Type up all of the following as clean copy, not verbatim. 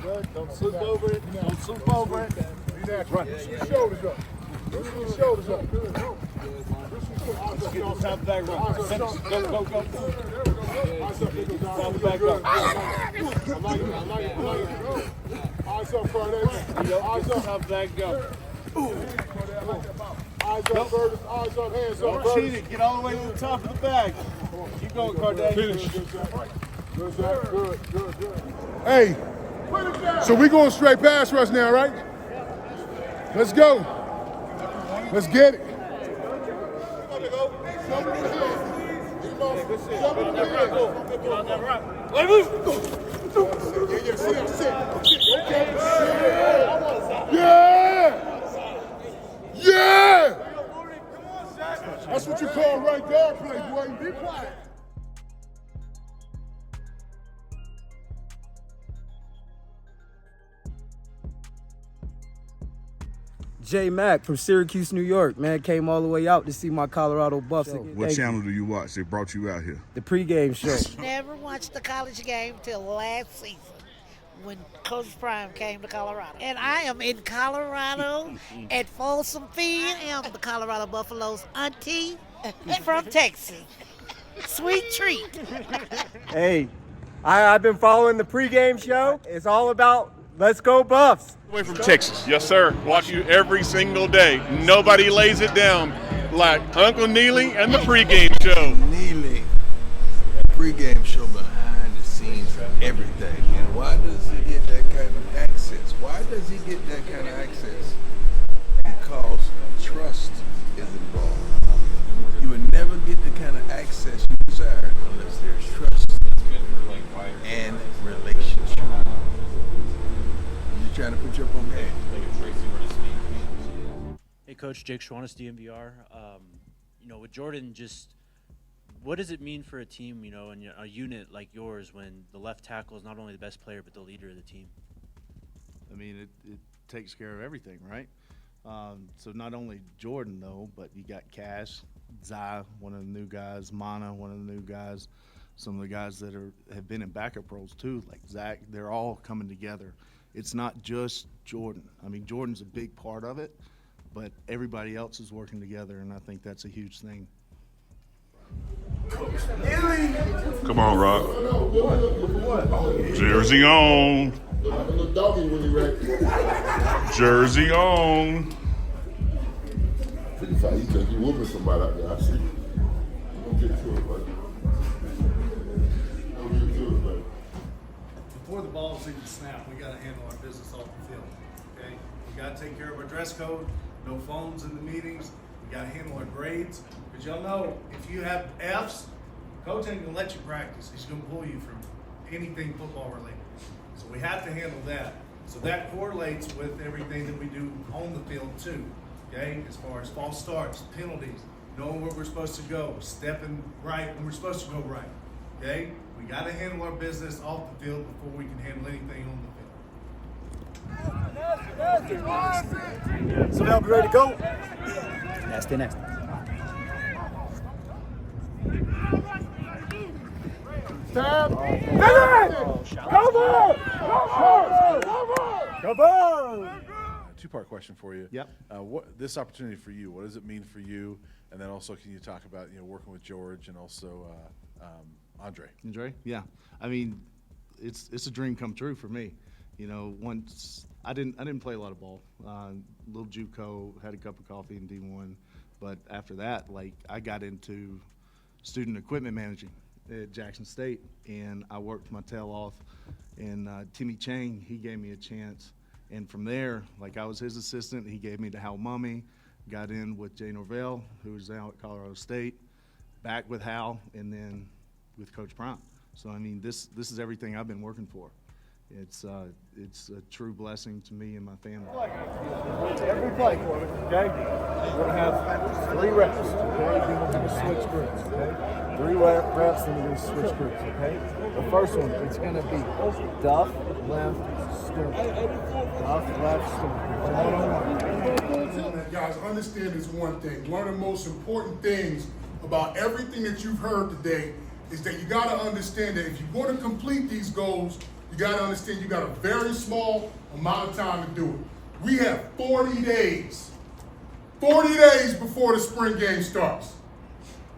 Good. Don't swoop over it. Don't swoop over it. Run. Loosen your shoulders up. Loosen your shoulders up. Get on top of that run. Go. Eyes up, back up. I like it. Eyes up, Cardenas. Eyes up. Top back, go. Eyes up, Curtis. Eyes up, hands up. Don't cheat it. Get all the way to the top of the bag. Keep going, Cardenas. Finish. Good, Zach. Good. Hey, so we going straight pass rush now, right? Let's go. Let's get it. Yeah! That's what you call right guard play, boy. Be quiet. J Mack from Syracuse, New York, man, came all the way out to see my Colorado Buffs. What channel do you watch? They brought you out here. The pregame show. Never watched the college game till last season when Coach Prime came to Colorado. And I am in Colorado at Folsom Field. I am the Colorado Buffaloes auntie from Texas. Sweet treat. Hey, I've been following the pregame show. It's all about let's go Buffs. Way from Texas. Yes, sir. Watch you every single day. Nobody lays it down like Uncle Neely and the pregame show. Neely, pregame show behind the scenes of everything. And why does he get that kind of access? Why does he get that kind of access? Because trust is involved. You would never get the kind of access you desire unless there's trust and relationship. You're trying to put your up on game. Hey, Coach, Jake Schwannis, DMVR. With Jordan, just what does it mean for a team, and a unit like yours when the left tackle is not only the best player but the leader of the team? I mean, it takes care of everything, right? So not only Jordan, though, but you got Cash, Zai, one of the new guys, Mana, one of the new guys, some of the guys that have been in backup roles too, like Zach. They're all coming together. It's not just Jordan. I mean, Jordan's a big part of it, but everybody else is working together, and I think that's a huge thing. Come on, Rock. Jersey on. Jersey on. You think you whooping somebody out there. I see. Don't get to it, buddy. Don't get to it, buddy. Before the ball's even snapped, we got to handle our business off the field. Okay, we got to take care of our dress code. No phones in the meetings. We got to handle our grades. Because y'all know, if you have Fs, coach ain't gonna let you practice. He's gonna pull you from anything football related. So we have to handle that. So that correlates with everything that we do on the field too. Okay, as far as false starts, penalties, knowing where we're supposed to go, stepping right when we're supposed to go right. Okay, we got to handle our business off the field before we can handle anything on the field. So now we ready to go? Next. Tab. Come on! Two-part question for you. Yep. What this opportunity for you? What does it mean for you? And then also, can you talk about working with George and also Andre? Andre? Yeah. I mean, it's a dream come true for me. Once I didn't play a lot of ball. Little JUCO, had a cup of coffee in D1, but after that, I got into student equipment managing at Jackson State, and I worked my tail off. And Timmy Chang, he gave me a chance, and from there, I was his assistant. He gave me to Hal Mummy, got in with Jay Norvell, who is now at Colorado State, back with Hal, and then with Coach Prime. So I mean, this is everything I've been working for. It's a true blessing to me and my family. Every play, okay? We're going to have 3 reps, okay? Then we're going to switch groups, okay? 3 reps, then we're going to switch groups, okay? The first one, it's going to be Duff, left, stomp. Duff, left, stomp. Guys, understand this one thing. One of the most important things about everything that you've heard today is that you got to understand that if you're going to complete these goals, you got to understand you got a very small amount of time to do it. We have 40 days. 40 days before the spring game starts.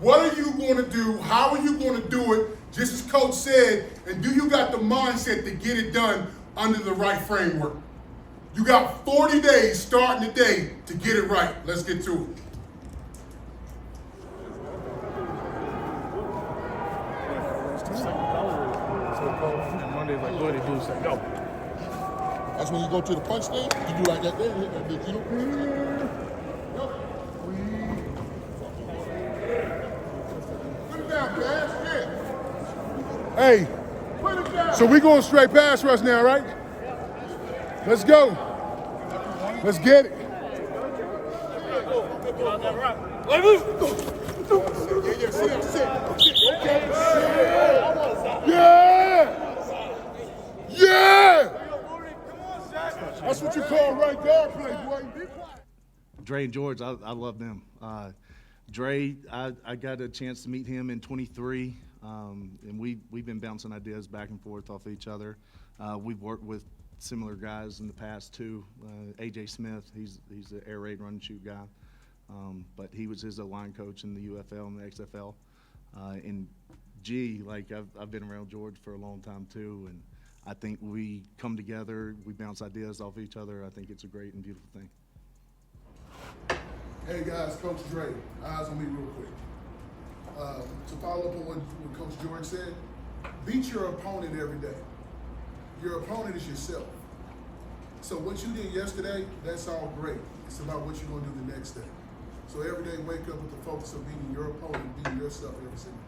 What are you going to do? How are you going to do it? Just as Coach said, and do you got the mindset to get it done under the right framework? You got 40 days starting today to get it right. Let's get to it. And Monday, like, what they do is say, go. That's when you go to the punch stand. You do like that there, hit that big, you know. Put it down, guys. Yeah. Hey, so we going straight pass rush now, right? Let's go. Let's get it. Yeah! That's what you call right guard play, boy. Dre and George, I love them. Dre, I got a chance to meet him in 23, and we've been bouncing ideas back and forth off each other. We've worked with similar guys in the past too. AJ Smith, he's the air raid run and shoot guy, but he was his line coach in the UFL and the XFL. And G, like I've been around George for a long time too, and I think we come together, we bounce ideas off each other. I think it's a great and beautiful thing. Hey guys, Coach Dre, eyes on me real quick. To follow up on what Coach George said, beat your opponent every day. Your opponent is yourself. So what you did yesterday, that's all great. It's about what you're gonna do the next day. So every day, wake up with the focus of beating your opponent, beating yourself every single day.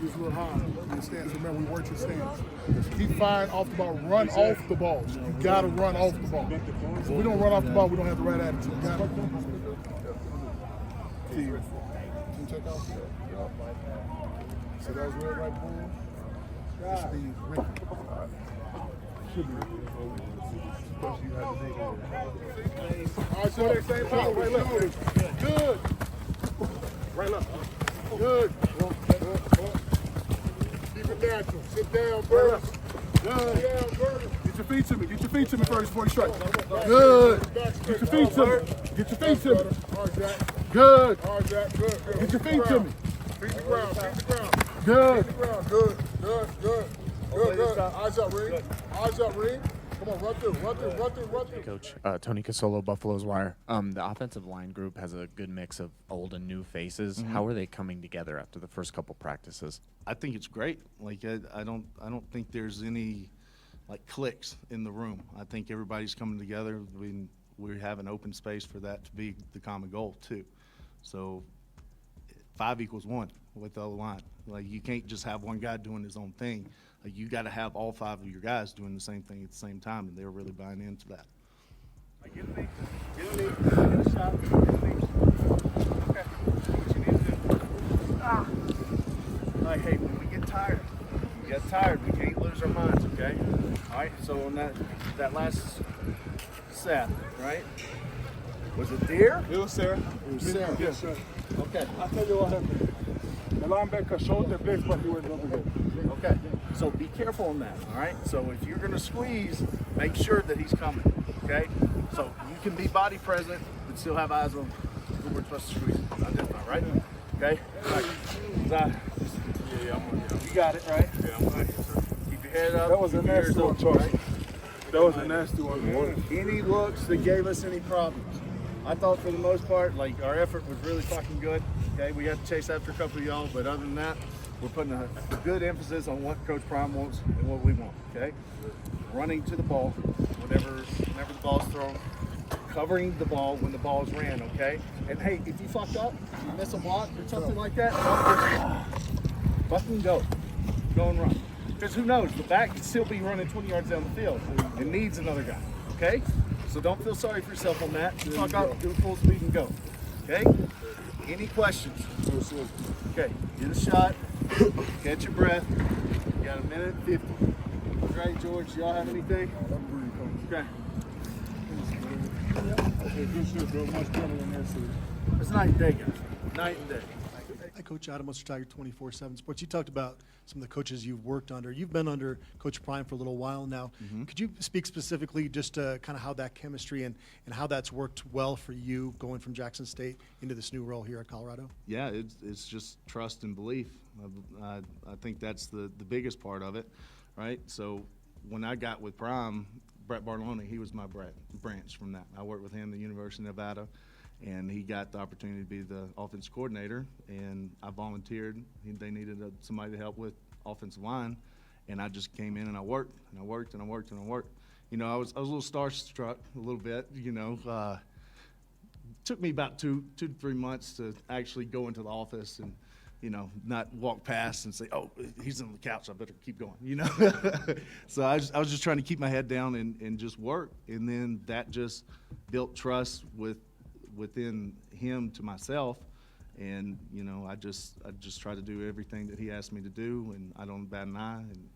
Use a little high. Your stance. Remember, we work your stance. Keep firing off the ball. Run off the ball. You gotta run off the ball. If we don't run off the ball, we don't have the right attitude. You got it? Can you check out? So that was red right boom. It should be Ricky. Should be Ricky. All right, so they same power. Right left. Good. Right left. Good. Keep it natural. Sit down, Bert. Good. Sit down, Bert. Get your feet to me. Get your feet to me first before you strike. Good. Get your feet to me. Get your feet to me. Hard, Jack. Good. Hard, Jack. Good. Get your feet to me. Feet the ground. Feet the ground. Good. Feet the ground. Good. Good. Good. Good. Good. Eyes up, Reed. Eyes up, Reed. Come on, run through. Coach, Tony Casolo, Buffalo's Wire. The offensive line group has a good mix of old and new faces. Mm-hmm. How are they coming together after the first couple practices? I think it's great. Like I don't think there's any like cliques in the room. I think everybody's coming together. We have an open space for that to be the common goal too. So 5 equals 1 with the line. Like you can't just have one guy doing his own thing. Like you got to have all 5 of your guys doing the same thing at the same time, and they're really buying into that. Get me. Get a shot. Okay. What you need to do. Like, hey, when we get tired, we can't lose our minds, okay? All right, so on that last set, right? Was it deer? It was Sarah. It was Sarah. Yes, sir. Okay. I'll tell you what happened. The linebacker showed the blitz, but he went over there. Okay. So be careful on that, all right? So if you're going to squeeze, make sure that he's coming, okay? So you can be body present, but still have eyes on who we're supposed to squeeze. Identify, right? Okay? All right. You got it, right? Yeah, I'm right. Keep your head up. That was a nasty one, Charles. Right? That was a nasty one. Any looks that gave us any problems? I thought for the most part, like, our effort was really fucking good. Okay, we had to chase after a couple of y'all, but other than that, we're putting a good emphasis on what Coach Prime wants and what we want, okay? Running to the ball whenever the ball's thrown, covering the ball when the ball's ran, okay? And hey, if you fuck up, you miss a block or something like that, fucking go. Go and run. Because who knows, the back could still be running 20 yards down the field. It needs another guy, okay? So don't feel sorry for yourself on that. Fuck up, do full speed and go, okay? Any questions? Okay, get a shot, catch your breath. You got a minute 50. Great, George. Y'all have anything? Okay. Okay, good shit, bro. Much better than that. It's night and day, guys. Night and day. Coach Adam, Mr. Tiger 24/7 Sports. You talked about some of the coaches you've worked under. You've been under Coach Prime for a little while now. Could you speak specifically just to kind of how that chemistry and how that's worked well for you going from Jackson State into this new role here at Colorado? Yeah, it's just trust and belief. I think that's the biggest part of it, right? So when I got with Prime, Brett Bartolone, he was my branch from that. I worked with him at the University of Nevada, and he got the opportunity to be the offensive coordinator, and I volunteered. They needed somebody to help with offensive line, and I just came in and I worked, and I worked, and I worked, and I worked. You know, I was a little starstruck a little bit, you know. Took me about two to 3 months to actually go into the office and, you know, not walk past and say, oh, he's on the couch, I better keep going, you know. So I was just trying to keep my head down and just work, and then that just built trust within him to myself, and you know, I just try to do everything that he asked me to do, and I don't bat an eye, and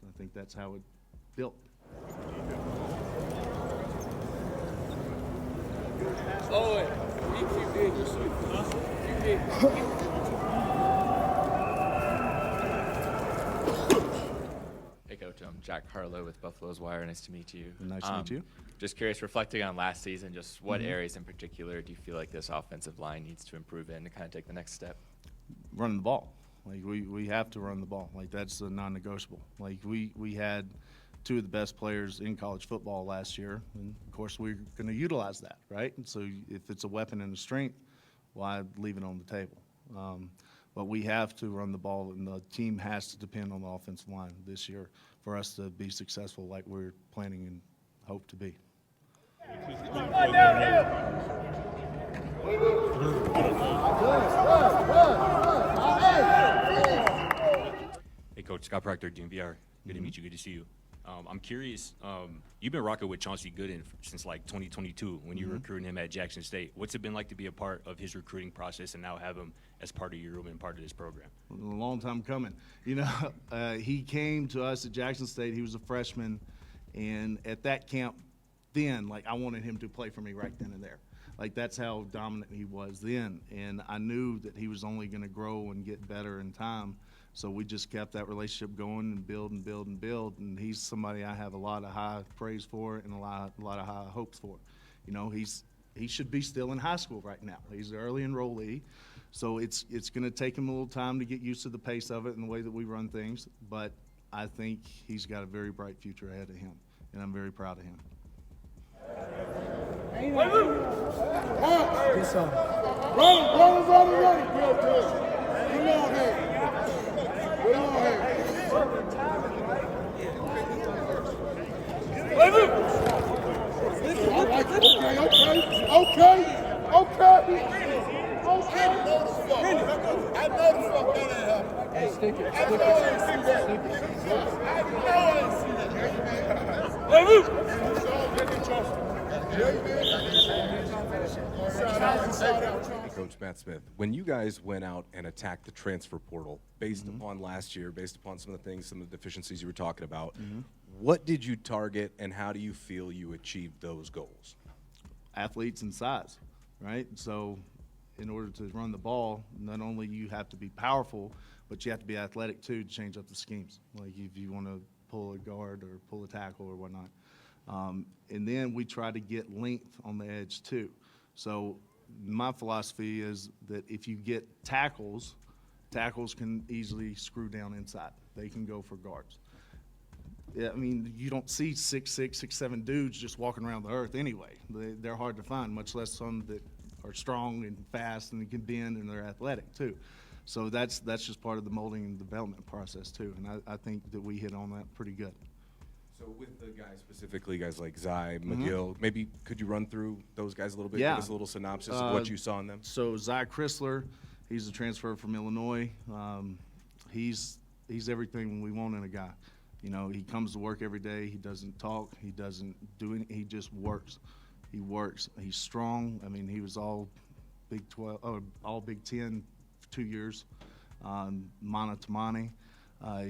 I think that's how it built. Hey Coach, I'm Jack Harlow with Buffalo's Wire. Nice to meet you. Nice to meet you. Just curious, reflecting on last season, just what areas in particular do you feel like this offensive line needs to improve in to kind of take the next step? Running the ball. Like we have to run the ball. Like that's a non-negotiable. Like we had two of the best players in college football last year, and of course we're going to utilize that, right? And so if it's a weapon and a strength, why leave it on the table? But we have to run the ball, and the team has to depend on the offensive line this year for us to be successful like we're planning and hope to be. Hey Coach, Scott Proctor, DMVR. Good to meet you. Good to see you. I'm curious, you've been rocking with Chauncey Gooden since like 2022 when you were recruiting him at Jackson State. What's it been like to be a part of his recruiting process and now have him as part of your room and part of this program? A long time coming. You know, he came to us at Jackson State. He was a freshman, and at that camp then, like, I wanted him to play for me right then and there. Like, that's how dominant he was then, and I knew that he was only going to grow and get better in time. So we just kept that relationship going and build and build and build. And he's somebody I have a lot of high praise for and a lot of high hopes for. You know, he should be still in high school right now. He's an early enrollee, so it's going to take him a little time to get used to the pace of it and the way that we run things. But I think he's got a very bright future ahead of him, and I'm very proud of him. Coach Matt Smith, when you guys went out and attacked the transfer portal based upon last year, based upon some of the things, some of the deficiencies you were talking about, what did you target and how do you feel you achieved those goals? Athletes and size, right? So in order to run the ball, not only you have to be powerful, but you have to be athletic too to change up the schemes. Like if you want to pull a guard or pull a tackle or whatnot. And then we try to get length on the edge too. So my philosophy is that if you get tackles can easily screw down inside. They can go for guards. Yeah, I mean, you don't see 6'6", 6'7" dudes just walking around the earth anyway. They're hard to find, much less some that are strong and fast and can bend and they're athletic too. So that's just part of the molding and development process too. And I think that we hit on that pretty good. So with the guys specifically, guys like Zy, McGill, maybe could you run through those guys a little bit? Yeah. Give us a little synopsis of what you saw in them. So Zy Chrysler, he's a transfer from Illinois. He's everything we want in a guy. You know, he comes to work every day. He doesn't talk. He doesn't do anything. He just works. He works. He's strong. I mean, he was all Big 12, all Big 10 for 2 years. Mana Tamani.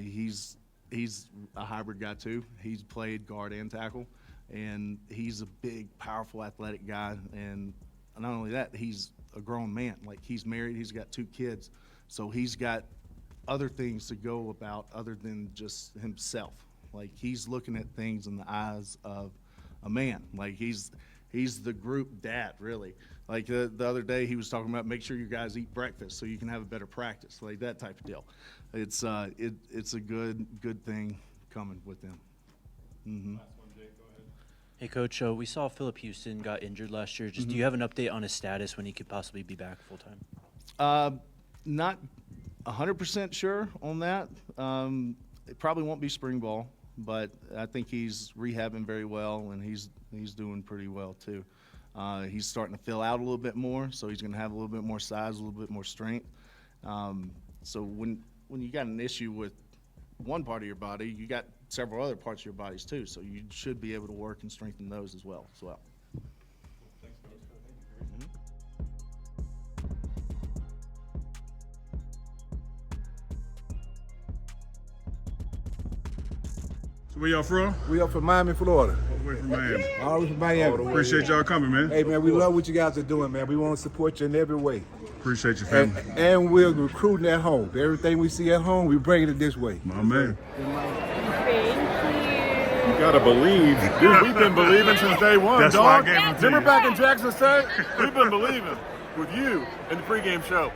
He's a hybrid guy too. He's played guard and tackle, and he's a big, powerful, athletic guy. And not only that, he's a grown man. Like, he's married. He's got 2 kids. So he's got other things to go about other than just himself. Like, he's looking at things in the eyes of a man. Like, he's the group dad, really. Like the other day, he was talking about make sure you guys eat breakfast so you can have a better practice, like that type of deal. It's a good thing coming with them. Mm-hmm. Hey, Coach, we saw Philip Houston got injured last year. Just do you have an update on his status when he could possibly be back full time? Not 100% sure on that. It probably won't be spring ball, but I think he's rehabbing very well, and he's doing pretty well too. He's starting to fill out a little bit more, so he's going to have a little bit more size, a little bit more strength. So when you got an issue with one part of your body, you got several other parts of your bodies too, so you should be able to work and strengthen those as well. So where y'all from? We up from Miami, Florida. All the way from Miami. All the way from Miami. Appreciate y'all coming, man. Hey, man, we love what you guys are doing, man. We want to support you in every way. Appreciate your family. And we're recruiting at home. Everything we see at home, we bring it this way. My man. You gotta believe. Dude, we've been believing since day one, That's dog. why I gave them to Remember you. back in Jackson State? We've been believing with you in the pregame show.